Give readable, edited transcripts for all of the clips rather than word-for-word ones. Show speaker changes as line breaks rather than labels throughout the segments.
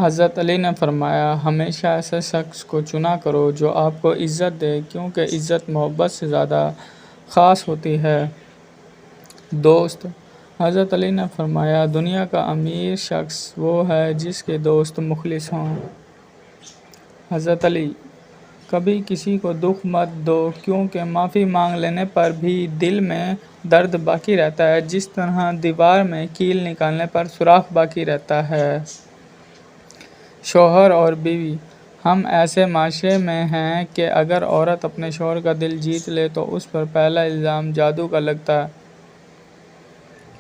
حضرت علی نے فرمایا، ہمیشہ ایسے شخص کو چنا کرو جو آپ کو عزت دے، کیونکہ عزت محبت سے زیادہ خاص ہوتی ہے۔ دوست۔ حضرت علی نے فرمایا، دنیا کا امیر شخص وہ ہے جس کے دوست مخلص ہوں۔ حضرت علی۔ کبھی کسی کو دکھ مت دو، کیونکہ معافی مانگ لینے پر بھی دل میں درد باقی رہتا ہے، جس طرح دیوار میں کیل نکالنے پر سوراخ باقی رہتا ہے۔ شوہر اور بیوی۔ ہم ایسے معاشرے میں ہیں کہ اگر عورت اپنے شوہر کا دل جیت لے تو اس پر پہلا الزام جادو کا لگتا ہے۔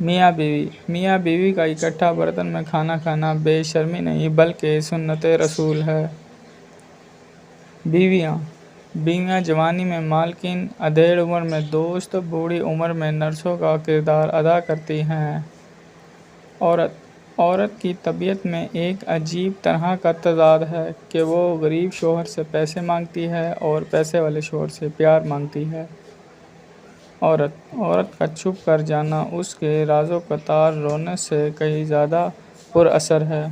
میاں بیوی۔ میاں بیوی کا اکٹھا برتن میں کھانا کھانا بے شرمی نہیں بلکہ سنت رسول ہے۔ بیویاں۔ بیویاں جوانی میں مالکن، ادھیڑ عمر میں دوست، بوڑھی عمر میں نرسوں کا کردار ادا کرتی ہیں۔ عورت۔ عورت کی طبیعت میں ایک عجیب طرح کا تضاد ہے کہ وہ غریب شوہر سے پیسے مانگتی ہے اور پیسے والے شوہر سے پیار مانگتی ہے۔ عورت۔ عورت کا چھپ کر جانا اس کے راز و قطار رونے سے کہیں زیادہ پر اثر ہے۔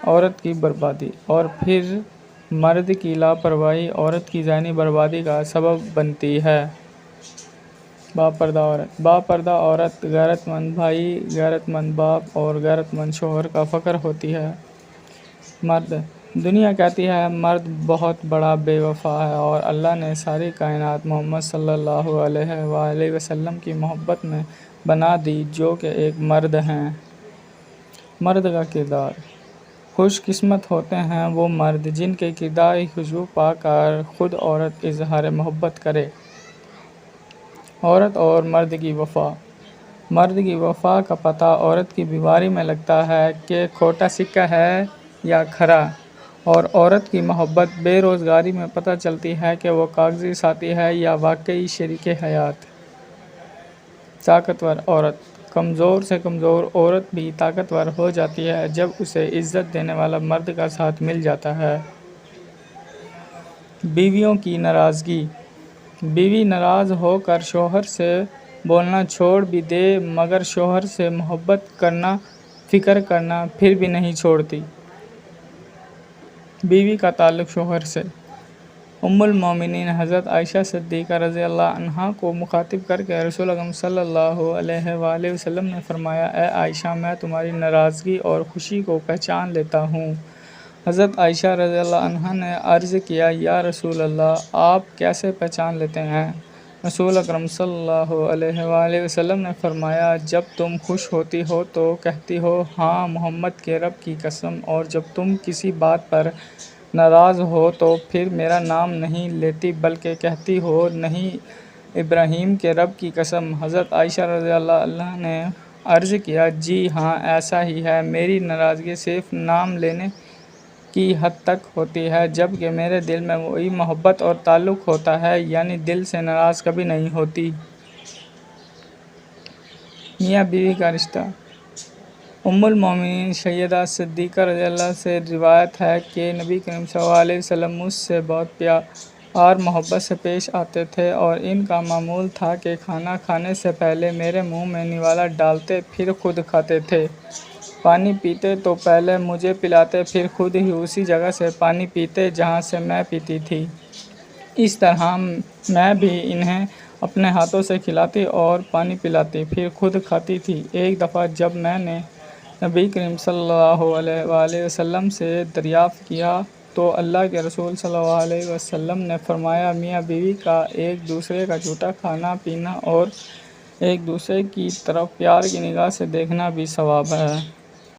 عورت کی بربادی۔ اور پھر مرد کی لاپرواہی عورت کی ذہنی بربادی کا سبب بنتی ہے۔ باپردہ عورت۔ باپردہ عورت غیرت مند بھائی، غیرت مند باپ اور غیرت مند شوہر کا فخر ہوتی ہے۔ مرد۔ دنیا کہتی ہے مرد بہت بڑا بے وفا ہے، اور اللہ نے ساری کائنات محمد صلی اللہ علیہ وآلہ وسلم کی محبت میں بنا دی جو کہ ایک مرد ہیں۔ مرد کا کردار۔ خوش قسمت ہوتے ہیں وہ مرد جن کے کردار کی خوشبو پا کر خود عورت اظہار محبت کرے۔ عورت اور مرد کی وفا۔ مرد کی وفا کا پتہ عورت کی بیماری میں لگتا ہے کہ کھوٹا سکہ ہے یا کھرا، اور عورت کی محبت بے روزگاری میں پتہ چلتی ہے کہ وہ کاغذی ساتھی ہے یا واقعی شریک حیات۔ طاقتور عورت۔ کمزور سے کمزور عورت بھی طاقتور ہو جاتی ہے جب اسے عزت دینے والا مرد کا ساتھ مل جاتا ہے۔ بیویوں کی ناراضگی۔ بیوی ناراض ہو کر شوہر سے بولنا چھوڑ بھی دے مگر شوہر سے محبت کرنا، فکر کرنا پھر بھی نہیں چھوڑتی۔ بیوی کا تعلق شوہر سے۔ ام المومنین حضرت عائشہ صدیقہ رضی اللہ عنہا کو مخاطب کر کے رسول اکرم صلی اللہ علیہ وآلہ وسلم نے فرمایا، اے عائشہ، میں تمہاری ناراضگی اور خوشی کو پہچان لیتا ہوں۔ حضرت عائشہ رضی اللہ عنہا نے عرض کیا، یا رسول اللہ، آپ کیسے پہچان لیتے ہیں؟ رسول اکرم صلی اللہ علیہ وآلہ وسلم نے فرمایا، جب تم خوش ہوتی ہو تو کہتی ہو، ہاں محمد کے رب کی قسم، اور جب تم کسی بات پر ناراض ہو تو پھر میرا نام نہیں لیتی بلکہ کہتی ہو، نہیں ابراہیم کے رب کی قسم۔ حضرت عائشہ رضی اللہ عنہا نے عرض کیا، جی ہاں ایسا ہی ہے، میری ناراضگی صرف نام لینے کی حد تک ہوتی ہے جبکہ میرے دل میں وہی محبت اور تعلق ہوتا ہے، یعنی دل سے ناراض کبھی نہیں ہوتی۔ میاں بیوی کا رشتہ۔ ام المومنین سیدہ صدیقہ رضی اللہ سے روایت ہے کہ نبی کریم صلی اللہ علیہ وسلم مجھ سے بہت پیار محبت سے پیش آتے تھے، اور ان کا معمول تھا کہ کھانا کھانے سے پہلے میرے منہ میں نوالا ڈالتے پھر خود کھاتے تھے، پانی پیتے تو پہلے مجھے پلاتے پھر خود ہی اسی جگہ سے پانی پیتے جہاں سے میں پیتی تھی۔ اس طرح میں بھی انہیں اپنے ہاتھوں سے کھلاتی اور پانی پلاتی پھر خود کھاتی تھی۔ ایک دفعہ جب میں نے نبی کریم صلی اللہ علیہ وآلہ وسلم سے دریافت کیا تو اللہ کے رسول صلی اللہ علیہ وسلم نے فرمایا، میاں بیوی کا ایک دوسرے کا جھوٹا کھانا پینا اور ایک دوسرے کی طرف پیار کی نگاہ سے دیکھنا بھی ثواب ہے۔